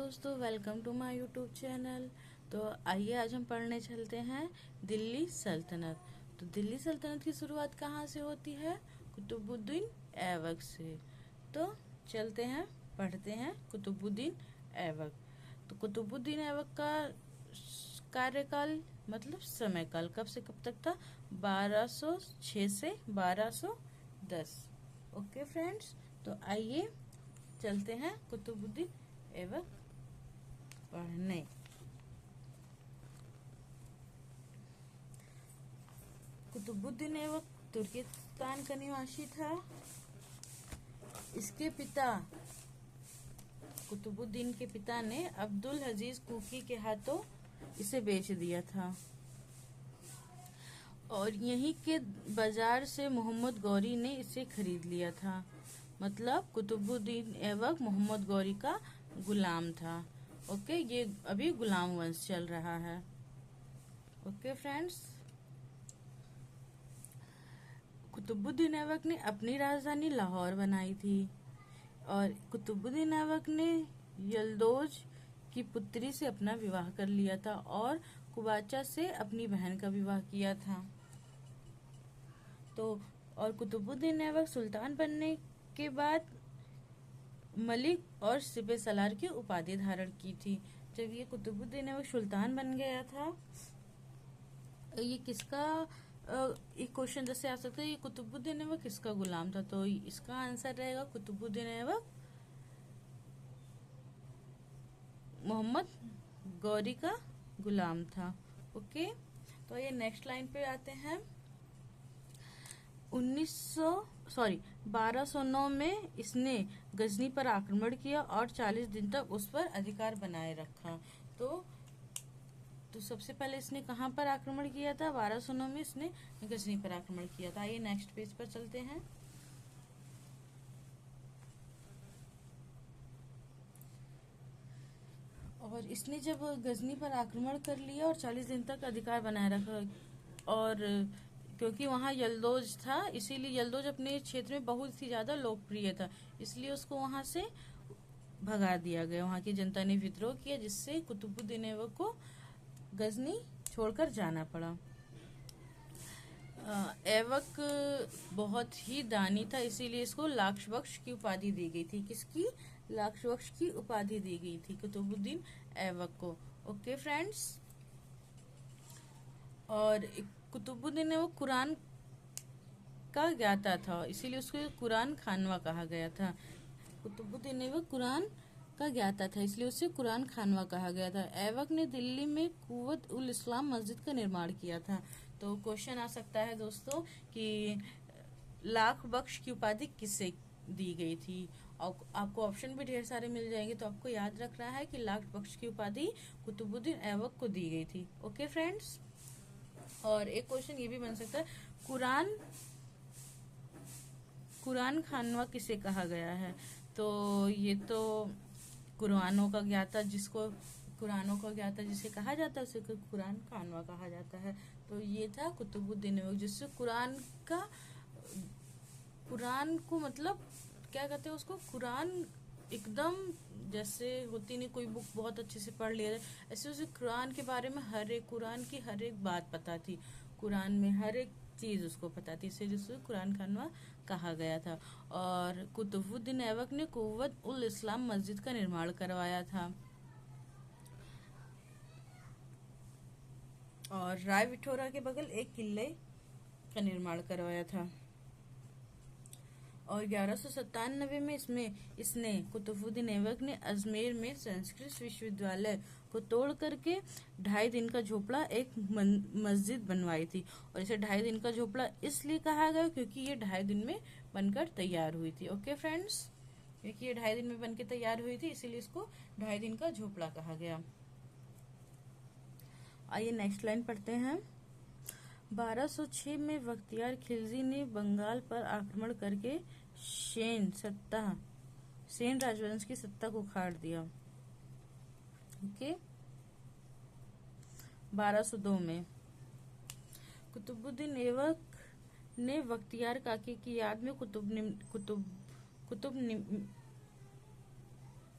दोस्तों, welcome to my YouTube channel. तो आइए आज हम पढ़ने चलते हैं दिल्ली सल्तनत। तो दिल्ली सल्तनत की शुरुआत कहाँ से होती है? कुतुबुद्दीन ऐबक से। तो चलते हैं, पढ़ते हैं कुतुबुद्दीन ऐबक। तो कुतुबुद्दीन ऐबक का कार्यकाल मतलब समय काल कब से कब तक था? 1206 से 1210। ओके फ्रेंड्स, तो आइए चलते हैं कुतुबुद्दीन ऐबक पढ़ने। कुतुबुद्दीन ऐबक तुर्किस्तान का निवासी था। इसके पिता कुतुबुद्दीन के पिता ने अब्दुल अजीज कुकी के हाथों इसे बेच दिया था और यहीं के बाजार से मोहम्मद गौरी ने इसे खरीद लिया था। मतलब कुतुबुद्दीन ऐबक मोहम्मद गौरी का गुलाम था। ओके, ये अभी गुलाम वंश चल रहा है। ओके फ्रेंड्स, कुतुबुद्दीन ऐबक ने अपनी राजधानी लाहौर बनाई थी और कुतुबुद्दीन ऐबक ने यल्दौज की पुत्री से अपना विवाह कर लिया था और कुबाचा से अपनी बहन का विवाह किया था। तो और कुतुबुद्दीन ऐबक सुल्तान बनने के बाद मलिक और सिपह सलार की उपाधि धारण की थी। जब ये कुतुबुद्दीन ऐबक सुल्तान बन गया था, ये किसका एक क्वेश्चन जैसे आ सकता है, ये कुतुबुद्दीन ऐबक किसका गुलाम था? तो इसका आंसर रहेगा कुतुबुद्दीन ऐबक मोहम्मद गौरी का गुलाम था। ओके, तो ये नेक्स्ट लाइन पे आते हैं। 1209 में इसने गजनी पर आक्रमण किया और 40 दिन तक उस पर अधिकार बनाए रखा। तो सबसे पहले इसने कहाँ पर आक्रमण किया था? 1209 में इसने गजनी पर आक्रमण किया था। आइए नेक्स्ट पेज पर चलते हैं। और इसने जब गजनी पर आक्रमण कर लिया और 40 दिन तक अधिकार बनाए रखा, और क्योंकि वहाँ यल्दौज था, इसीलिए यल्दौज अपने क्षेत्र में बहुत ही ज्यादा लोकप्रिय था, इसलिए उसको वहां से भगा दिया गया। वहां की जनता ने विद्रोह किया, जिससे कुतुबुद्दीन ऐबक को गजनी छोड़कर जाना पड़ा। ऐबक बहुत ही दानी था, इसीलिए इसको लाक्षबख्श की उपाधि दी गई थी। किसकी? लाक्षबख्श की उपाधि दी गई थी कुतुबुद्दीन ऐबक को। ओके फ्रेंड्स, और कुतुबुद्दीन ऐबक कुरान का ज्ञाता था, इसीलिए उसको कुरान खानवा कहा गया था। कुतुबुद्दीन ऐबक कुरान का ज्ञाता था, इसलिए उसे कुरान खानवा कहा गया था। ऐबक ने दिल्ली में कुव्वत उल इस्लाम मस्जिद का निर्माण किया था। तो क्वेश्चन आ सकता है दोस्तों कि लाख बख्श की उपाधि किसे दी गई थी? और आपको ऑप्शन भी ढेर सारे मिल जाएंगे, तो आपको याद रखना है कि लाख बख्श की उपाधि कुतुबुद्दीन ऐबक को दी गई थी। ओके फ्रेंड्स, और एक क्वेश्चन ये भी बन सकता है, कुरान खानवा किसे कहा गया है? तो ये तो कुरानों का ज्ञाता जिसे कहा जाता है, उसे कुरान खानवा कहा जाता है। तो ये था कुतुबुद्दीन ऐबक, जिससे कुरान को मतलब क्या कहते हैं उसको, कुरान एकदम जैसे होती नहीं कोई बुक बहुत अच्छे से पढ़ लिया जाए, ऐसे उसे कुरान के बारे में कुरान की हर एक बात पता थी, कुरान में हर एक चीज उसको पता थी, इसलिए जिसको कुरान खानवा कहा गया था। और कुतुबुद्दीन ऐबक ने कुव्वत उल इस्लाम मस्जिद का निर्माण करवाया था और राय विठोरा के बगल एक किले का निर्माण करवाया था। और 1197 में इसने कुतुबुद्दीन ऐबक ने अजमेर में संस्कृत विश्वविद्यालय को तोड़ करके 2.5 दिन का झोपड़ा एक मस्जिद बनवाई थी। और इसे 2.5 दिन का झोपड़ा इसलिए कहा गया क्योंकि ये 2.5 दिन में बनकर तैयार हुई थी। ओके फ्रेंड्स, क्योंकि ये 2.5 दिन में बनकर तैयार हुई थी, इसीलिए इसको 2.5 दिन का झोपड़ा कहा गया। आइए नेक्स्ट लाइन पढ़ते हैं। 1206 में बख्तियार खिलजी ने बंगाल पर आक्रमण करके सेन राजवंश की सत्ता को उखाड़ दिया। ओके, 1202 में कुतुबुद्दीन ऐबक ने बख्तियार काकी की याद में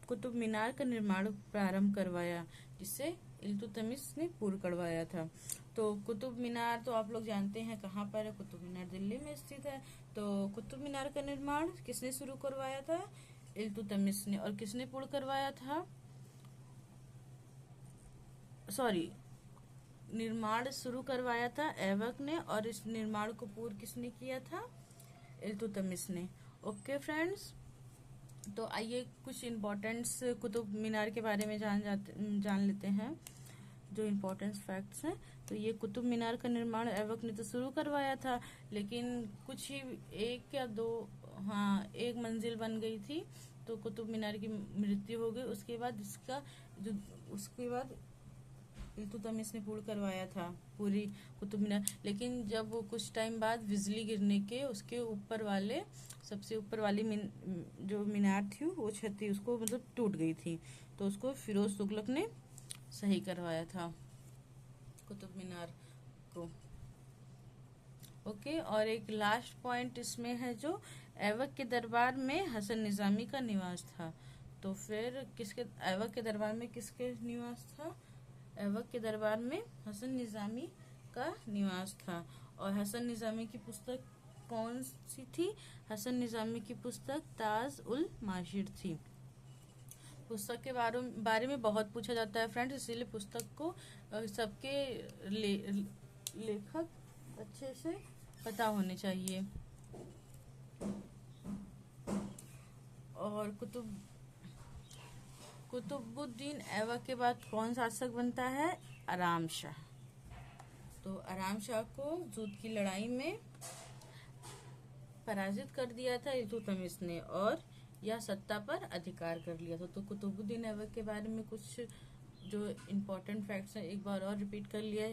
कुतुब मीनार का निर्माण प्रारंभ करवाया, जिसे इल्तुतमिश ने पूर्ण करवाया था। तो कुतुब मीनार तो आप लोग जानते हैं कहाँ पर है, कुतुब मीनार दिल्ली में स्थित है। तो कुतुब मीनार का निर्माण किसने शुरू करवाया था? इल्तुतमिश ने। और किसने पूर्ण करवाया था? सॉरी, निर्माण शुरू करवाया था ऐबक ने, और इस निर्माण को पूर्ण किसने किया था? इल्तुतमिश ने। ओके फ्रेंड्स, तो आइए कुछ इम्पोर्टेंट्स कुतुब मीनार के बारे में जान लेते हैं, जो इम्पोर्टेंट फैक्ट्स हैं। तो ये कुतुब मीनार का निर्माण ऐबक ने तो शुरू करवाया था, लेकिन कुछ ही एक या दो, हाँ, एक मंजिल बन गई थी, तो कुतुब मीनार की मृत्यु हो गई। उसके बाद इल्तुतमिश ने पूर्ण करवाया था पूरी कुतुब मीनार। लेकिन जब वो कुछ टाइम बाद बिजली गिरने के उसके ऊपर वाले, सबसे ऊपर वाली जो मीनार थी, वो छत थी, उसको मतलब टूट गई थी, तो उसको फिरोज तुगलक ने सही करवाया था कुतुब मीनार को। ओके, और एक लास्ट पॉइंट इसमें है, जो ऐबक के दरबार में हसन निजामी का निवास था। तो फिर ऐबक के दरबार में किसके निवास था? ऐबक के दरबार में हसन निजामी का निवास था। और हसन निजामी की पुस्तक कौन सी थी? हसन निजामी की पुस्तक ताज उल माशिर थी। पुस्तक के बारे में बहुत पूछा जाता है फ्रेंड्स, इसीलिए पुस्तक को सबके लेखक अच्छे से पता होने चाहिए। और कुतुबुद्दीन ऐबक के बाद कौन शासक बनता है? आराम शाह। तो आराम शाह को जूत की लड़ाई में पराजित कर दिया था इल्तुतमिश ने, और यह सत्ता पर अधिकार कर लिया था। तो कुतुबुद्दीन ऐबक के बारे में कुछ जो इम्पोर्टेंट फैक्ट्स हैं एक बार और रिपीट कर लिया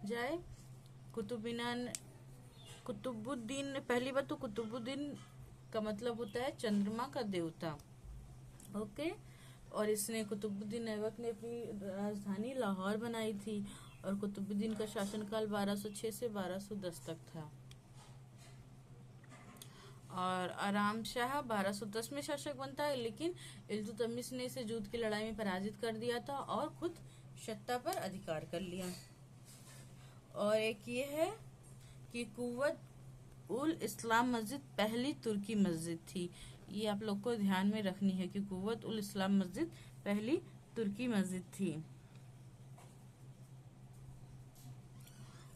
जाए। कुतुबुद्दीन, पहली बात तो कुतुबुद्दीन का मतलब होता है चंद्रमा का देवता। ओके, और इसने कुतुबुद्दीन ऐबक ने अपनी राजधानी लाहौर बनाई थी, और कुतुबुद्दीन का शासनकाल 1206 से 1210 तक था। और आराम शाह 1210 में शासक बनता है, लेकिन इल्तुतमिश ने इसे जूत की लड़ाई में पराजित कर दिया था और खुद सत्ता पर अधिकार कर लिया। और एक ये है कि कुव्वत उल इस्लाम मस्जिद पहली तुर्की मस्जिद थी। ये आप लोग को ध्यान में रखनी है कि कुव्वत उल इस्लाम मस्जिद पहली तुर्की मस्जिद थी।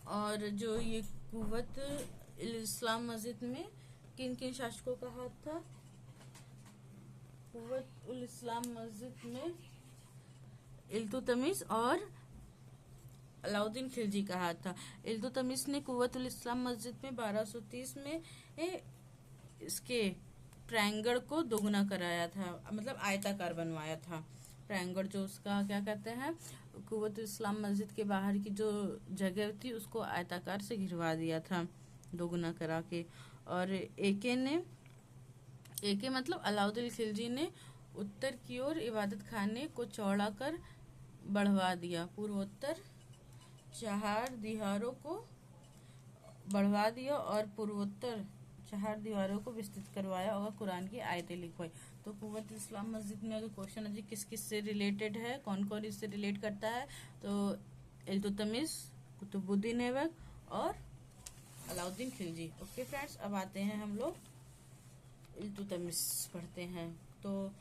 और जो ये कुव्वत उल इस्लाम मस्जिद में किन किन शासकों का हाथ था? कुव्वत उल इस्लाम मस्जिद में इल्तुतमिश और अलाउद्दीन खिलजी का हाथ था। इल्तुतमिश ने कुव्वत उल इस्लाम मस्जिद में 1230 में इसके प्रांगण को दोगुना कराया था, मतलब आयताकार बनवाया था। प्रांगण जो उसका क्या कहते हैं, कुव्वत उल इस्लाम मस्जिद के बाहर की जो जगह थी उसको आयताकार से घिरवा दिया था दोगुना करा के। और एके मतलब अलाउद्दीन खिलजी ने उत्तर की ओर इबादत खाने को चौड़ा कर बढ़वा दिया, पूर्वोत्तर 4 दीवारों को बढ़वा दिया और पूर्वोत्तर 4 दीवारों को विस्तृत करवाया और कुरान की आयतें लिखवाई। तो कुव्वत इस्लाम मस्जिद में अगर क्वेश्चन है किस किस से रिलेटेड है, कौन कौन इससे रिलेट करता है, तो इल्तुतमिश, कुतुबुद्दीन ऐबक और अलाउद्दीन खिलजी। ओके फ्रेंड्स, अब आते हैं हम लोग इल्तुतमिश पढ़ते हैं। तो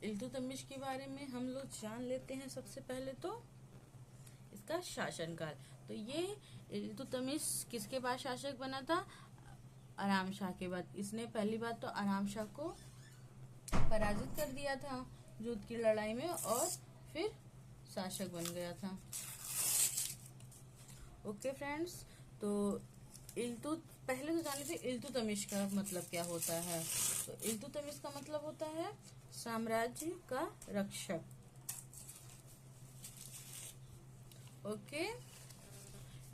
इल्तुतमिश के बारे में हम लोग जान लेते हैं। सबसे पहले तो इसका शासनकाल। तो ये इल्तुतमिश किसके बाद शासक बना था? आराम शाह के बाद। इसने पहली बात तो आराम शाह को पराजित कर दिया था जूत की लड़ाई में, और फिर शासक बन गया था। ओके फ्रेंड्स, तो पहले तो जान लीजिए इल्तुतमिश का मतलब क्या होता है। तो इल्तुतमिश का मतलब होता है साम्राज्य का रक्षक। ओके,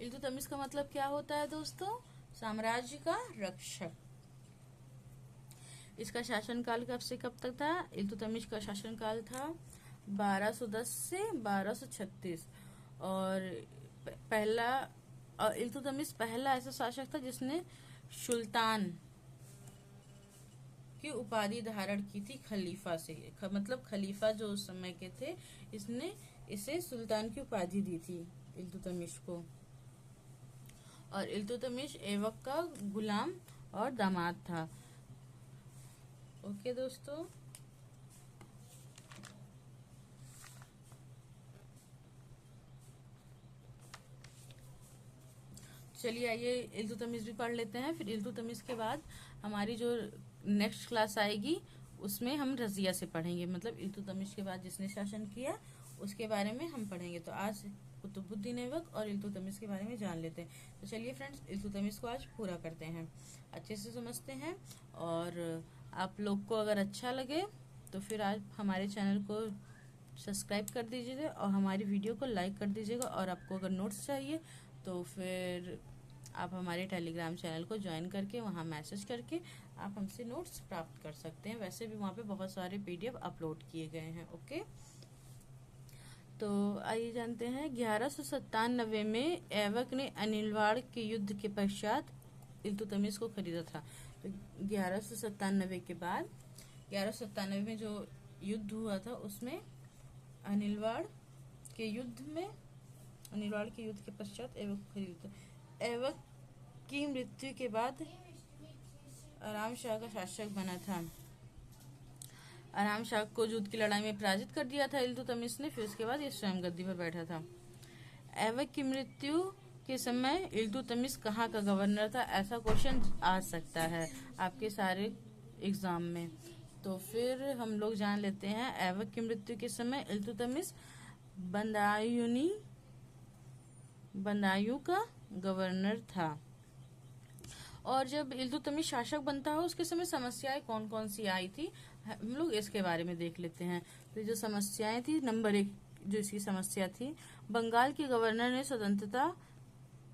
इल्तुतमिश का मतलब क्या होता है दोस्तों? साम्राज्य का रक्षक। इसका शासनकाल कब से कब तक था? इल्तुतमिश का शासनकाल था 1210 से 1236। और पहला और इल्तुतमिश पहला ऐसा शासक था जिसने सुल्तान की उपाधि धारण की थी खलीफा से। मतलब खलीफा जो उस समय के थे, इसने इसे सुल्तान की उपाधि दी थी इल्तुतमिश को। और इल्तुतमिश ऐबक का गुलाम और दामाद था। ओके दोस्तों, चलिए आइए इल्तुतमिश भी पढ़ लेते हैं। फिर इल्तुतमिश के बाद हमारी जो नेक्स्ट क्लास आएगी उसमें हम रजिया से पढ़ेंगे। मतलब इल्तुतमिश के बाद जिसने शासन किया उसके बारे में हम पढ़ेंगे। तो आज कुतुबुद्दीन ऐबक और इल्तुतमिश के बारे में जान लेते हैं। तो चलिए फ्रेंड्स, इल्तुतमिश को आज पूरा करते हैं, अच्छे से समझते हैं। और आप लोग को अगर अच्छा लगे तो फिर आज हमारे चैनल को सब्सक्राइब कर दीजिएगा और हमारी वीडियो को लाइक कर दीजिएगा। और आपको अगर नोट्स चाहिए तो फिर आप हमारे टेलीग्राम चैनल को ज्वाइन करके वहाँ मैसेज करके आप हमसे नोट्स प्राप्त कर सकते हैं। वैसे भी वहाँ पे बहुत सारे PDF अपलोड किए गए हैं। ओके, तो आइए जानते हैं। 1197 में ऐबक ने अनिलवाड़ के युद्ध के पश्चात इल्तुतमिश को खरीदा था। तो 1197 के बाद 1197 में जो युद्ध हुआ था उसमें अनिलवाड़ के युद्ध के पश्चात ऐबक को खरीदा था। ऐबक की मृत्यु के बाद आराम शाह का शासक बना था। आराम शाह को युद्ध की लड़ाई में पराजित कर दिया था इल्तुतमिश ने। फिर उसके बाद ये स्वयं गद्दी पर बैठा था। ऐबक की मृत्यु के समय इल्तुतमिश कहाँ का गवर्नर था, ऐसा क्वेश्चन आ सकता है आपके सारे एग्जाम में। तो फिर हम लोग जान लेते हैं। ऐबक की मृत्यु के समय इल्तुतमिश बदायूं का गवर्नर था। और जब इल्तुतमिश शासक बनता है उसके समय समस्याएं कौन कौन सी आई थी, हम लोग इसके बारे में देख लेते हैं। तो जो समस्याएं थी, नंबर 1 जो इसकी समस्या थी, बंगाल के गवर्नर ने स्वतंत्रता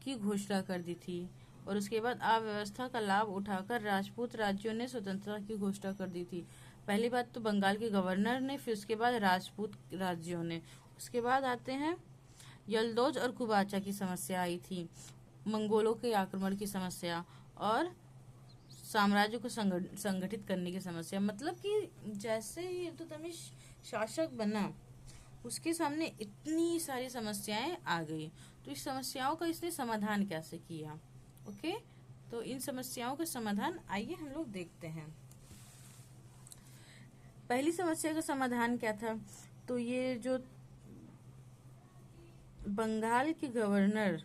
की घोषणा कर दी थी। और उसके बाद अव्यवस्था का लाभ उठाकर राजपूत राज्यों ने स्वतंत्रता की घोषणा कर दी थी। पहली बात तो बंगाल के गवर्नर ने, फिर उसके बाद राजपूत राज्यों ने। उसके बाद आते हैं यलदौज और कुबाचा की समस्या आई थी, मंगोलों के आक्रमण की समस्या और साम्राज्य को संगठित करने की समस्या। मतलब कि जैसे ही इल्तुतमिश शासक बना उसके सामने इतनी सारी समस्याएं आ गई, तो इस समस्याओं का इसने समाधान कैसे किया। ओके, तो इन समस्याओं का समाधान आइए हम लोग देखते हैं। पहली समस्या का समाधान क्या था, तो ये जो बंगाल के गवर्नर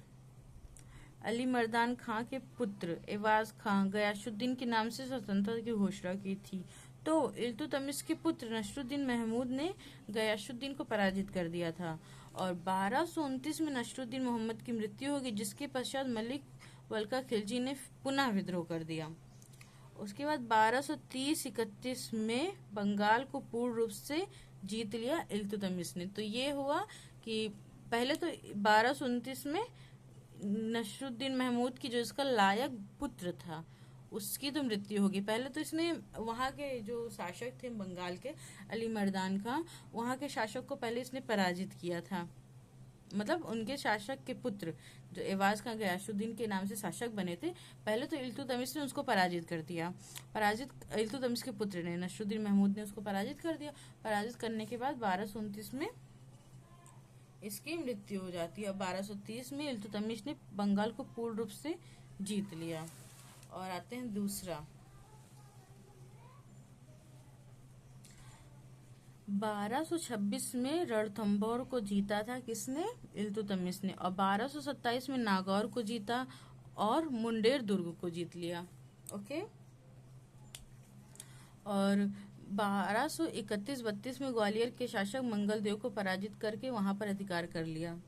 अली मर्दान खां के पुत्र एवाज खां गयासुद्दीन के नाम से स्वतंत्रता की घोषणा की थी। तो इल्तुतमिश के पुत्र नसरुद्दीन महमूद ने गयासुद्दीन को पराजित कर दिया था। और 1229 में नसरुद्दीन मोहम्मद की मृत्यु होगी, जिसके पश्चात मलिक वल्का खिलजी ने पुनः विद्रोह कर दिया। उसके बाद 1230-31 में बंगाल को पूर्ण रूप से जीत लिया इल्तुतमिश ने। तो ये हुआ कि पहले तो 1229 में नसरुद्दीन महमूद की जो इसका लायक पुत्र था उसकी तो मृत्यु होगी। पहले तो इसने वहां के जो शासक थे बंगाल के अली मर्दान खां, वहां के शासक को पहले इसने पराजित किया था। मतलब उनके शासक के पुत्र जो एवाज खां गयासुद्दीन के नाम से शासक बने थे, पहले तो इल्तुतमिश ने उसको पराजित कर दिया। इल्तुतमिश के पुत्र ने, नसरुद्दीन महमूद ने उसको पराजित कर दिया। पराजित करने के बाद 1229 में इसकी मृत्यु हो जाती है। 1230 में इल्तुतमिश ने बंगाल को पूर्ण रूप से जीत लिया। और आते हैं दूसरा, 1226 में रणथंभौर को जीता था किसने, इल्तुतमिश ने। और 1227 में नागौर को जीता और मुंडेर दुर्ग को जीत लिया। ओके, और 1231-32 में ग्वालियर के शासक मंगल देव को पराजित करके वहां पर अधिकार कर लिया।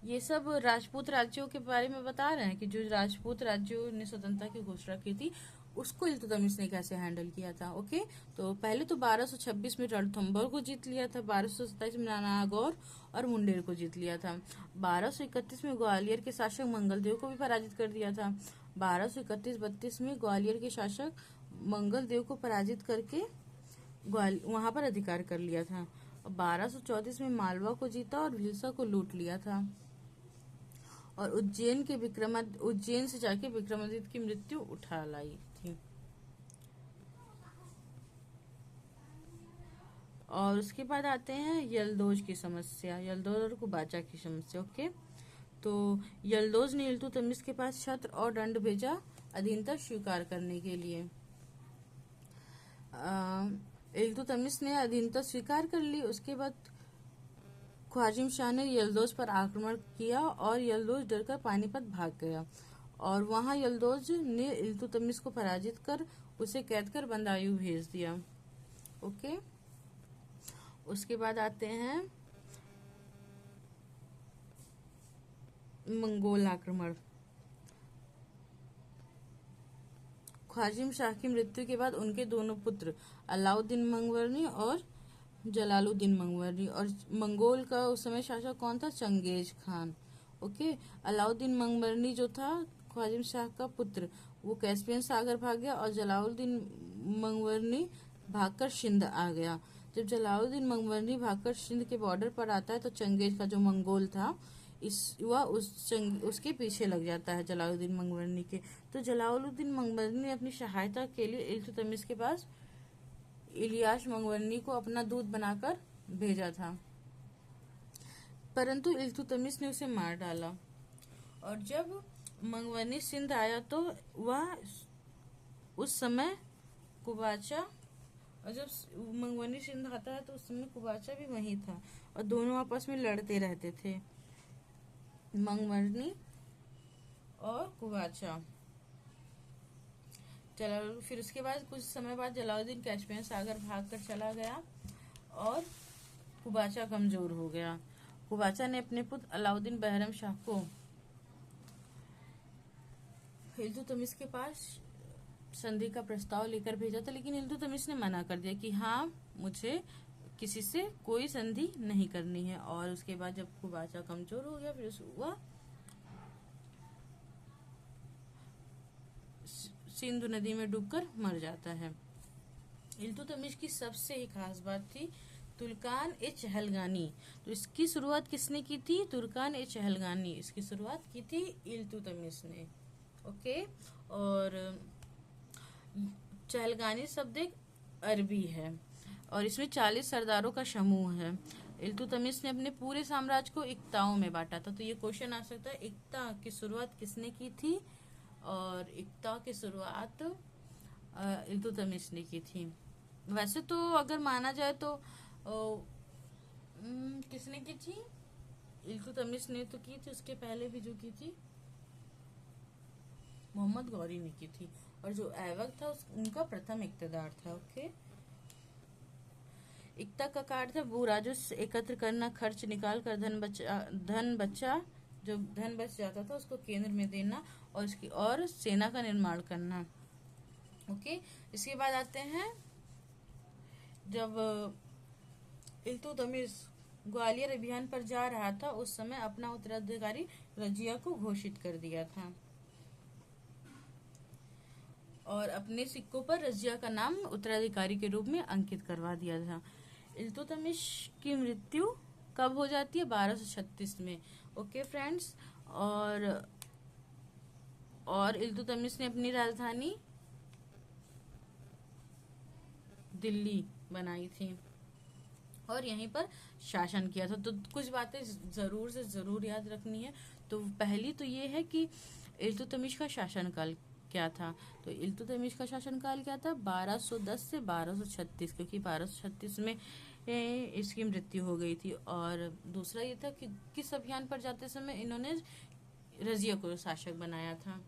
ये सब राजपूत राज्यों के बारे में बता रहे हैं कि जो राजपूत राज्यों ने स्वतंत्रता की घोषणा की थी उसको इल्तुतमिश ने कैसे हैंडल किया था। ओके, तो पहले तो 1226 में रणथंभौर को जीत लिया था, 1227 में नागौर और मुंडेर को जीत लिया था। 1231 में ग्वालियर के शासक मंगल देव को भी पराजित कर दिया था। 1231-32 में ग्वालियर के शासक मंगल देव को पराजित करके वहां पर अधिकार कर लिया था। 1234 में मालवा को जीता और भिलसा को लूट लिया था। और उज्जैन से जाके विक्रमादित्य की मृत्यु उठा लाई थी। और उसके बाद आते हैं यल्दोज की समस्या, यल्दोज और कुबाचा की समस्या। ओके, तो यल्दोज ने इल्तुतमिश के पास छत्र और दंड भेजा अधीनता स्वीकार करने के लिए। इल्तुतमिश ने अधीनता स्वीकार कर ली। उसके बाद ख्वारिज़म शाह ने यल्दोज पर आक्रमण किया और यल्दोज डरकर पानीपत भाग गया और वहां यल्दोज ने इल्तुतमिश को पराजित कर उसे कैद कर बंदायूं भेज दिया। ओके, उसके बाद आते हैं मंगोल आक्रमण। ख्वारिज़म शाह की मृत्यु के बाद उनके दोनों पुत्र अलाउद्दीन मंगवर्नी और जलालुद्दीन मंगवर्नी, और मंगोल का उस समय शासक कौन था? Genghis Khan. ओके, अलाउद्दीन मंगवर्नी जो था ख्वारिज़म शाह का पुत्र, वो कैस्पियन सागर भाग गया और जलालुद्दीन मंगवर्नी भागकर सिंध आ गया। जब जलालुद्दीन मंगवर्नी भागकर सिंध के बॉर्डर पर आता है तो चंगेज का जो मंगोल था उसके पीछे लग जाता है जलालुद्दीन मंगवर्नी के। तो जलालुद्दीन मंगवर्नी ने अपनी सहायता के लिए इल्तुतमिश के पास इलियास मंगवर्नी को अपना दूत बनाकर भेजा था, परंतु इल्तुतमिश ने उसे मार डाला। और जब मंगवर्नी सिंध आया तो वह उस समय कुबाचा, और जब मंगवर्नी सिंध आता है तो उस समय कुबाचा भी वहीं था और दोनों आपस में लड़ते रहते थे, मंगवर्नी और कुबाचा। फिर उसके बाद कुछ समय बाद जलालुद्दीन कैस्पियन सागर भाग कर चला गया और कुबाचा कमजोर हो गया। कुबाचा ने अपने पुत्र अलाउद्दीन बहरम शाह को इल्तुतमिश के पास संधि का प्रस्ताव लेकर भेजा था, लेकिन इल्तुतमिश ने मना कर दिया कि हाँ, मुझे किसी से कोई संधि नहीं करनी है। और उसके बाद जब कुबाचा कमजोर हो गया फिर वह सिंधु नदी में डूबकर मर जाता है। इल्तुतमिश की सबसे ही खास बात थी तुर्कान ए चहलगानी। तो इसकी शुरुआत किसने की थी? तुर्कान ए चहलगानी, इसकी शुरुआत की थी इल्तुतमिश ने। ओके, और चहलगानी शब्द एक अरबी है और इसमें 40 सरदारों का समूह है। इल्तुतमिश ने अपने पूरे साम्राज्य को इक्ताओं में बांटा था। तो ये क्वेश्चन आ सकता है, इक्ता की शुरुआत किसने की थी? और इक्ता की शुरुआत इल्तुतमिश ने की थी। वैसे तो अगर माना जाए तो किसने की थी? इल्तुतमिश ने तो की थी, उसके पहले भी जो की थी मोहम्मद गौरी ने की थी, और जो ऐबक था उनका प्रथम इक्तदार था। ओके, इक्ता का कार्य था भू राजस्व एकत्र करना, खर्च निकाल कर जो धन बच जाता था उसको केंद्र में देना और सेना का निर्माण करना। ओके, इसके बाद आते हैं जब इल्तुतमिश ग्वालियर अभियान पर जा रहा था उस समय अपना उत्तराधिकारी रजिया को घोषित कर दिया था और अपने सिक्कों पर रजिया का नाम उत्तराधिकारी के रूप में अंकित करवा दिया था। इल्तुतमिश की मृत्यु कब हो जाती है? 1236 में। ओके फ्रेंड्स, और इल्तुतमिश ने अपनी राजधानी दिल्ली बनाई थी और यहीं पर शासन किया था। तो कुछ बातें जरूर से जरूर याद रखनी है। तो पहली तो ये है कि इल्तुतमिश का शासनकाल क्या था। तो इल्तुतमिश का शासनकाल क्या था? 1210 से 1236, क्योंकि 1236 में इसकी मृत्यु हो गई थी। और दूसरा ये था कि किस अभियान पर जाते समय इन्होंने रजिया को शासक बनाया था।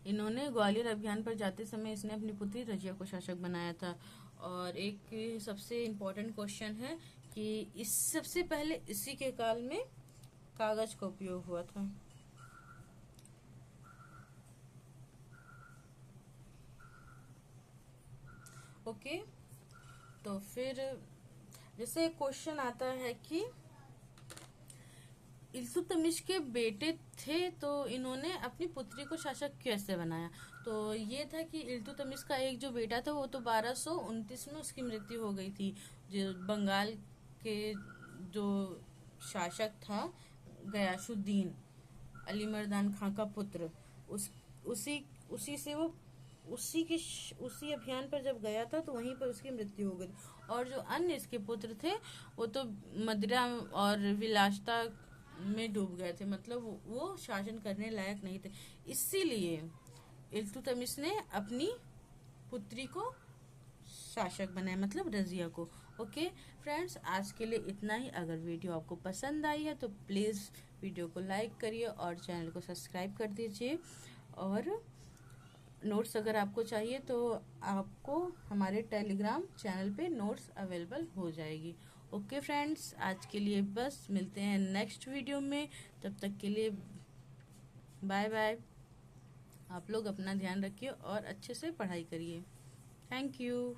इन्होंने ग्वालियर अभियान पर जाते समय इसने अपनी पुत्री रजिया को शासक बनाया था। और एक सबसे इम्पोर्टेंट क्वेश्चन है कि इस सबसे पहले इसी के काल में कागज का उपयोग हुआ था। ओके, तो फिर जैसे क्वेश्चन आता है कि इल्तुतमिश के बेटे थे तो इन्होंने अपनी पुत्री को शासक कैसे बनाया। तो ये था कि इल्तुतमिश का एक जो बेटा था वो तो 1229 में उसकी मृत्यु हो गई थी। जो बंगाल के जो शासक था गयासुद्दीन, अली मर्दान खां का पुत्र, उसी उसी से वो उसी अभियान पर जब गया था तो वहीं पर उसकी मृत्यु हो गई। और जो अन्य इसके पुत्र थे वो तो मदिरा और विलासिता में डूब गए थे, मतलब वो शासन करने लायक नहीं थे। इसीलिए इल्तुतमिश ने अपनी पुत्री को शासक बनाया, मतलब रजिया को। ओके फ्रेंड्स, आज के लिए इतना ही। अगर वीडियो आपको पसंद आई है तो प्लीज़ वीडियो को लाइक करिए और चैनल को सब्सक्राइब कर दीजिए। और नोट्स अगर आपको चाहिए तो आपको हमारे टेलीग्राम चैनल पे नोट्स अवेलेबल हो जाएगी। ओके फ्रेंड्स, आज के लिए बस, मिलते हैं नेक्स्ट वीडियो में। तब तक के लिए बाय बाय। आप लोग अपना ध्यान रखिए और अच्छे से पढ़ाई करिए। Thank you.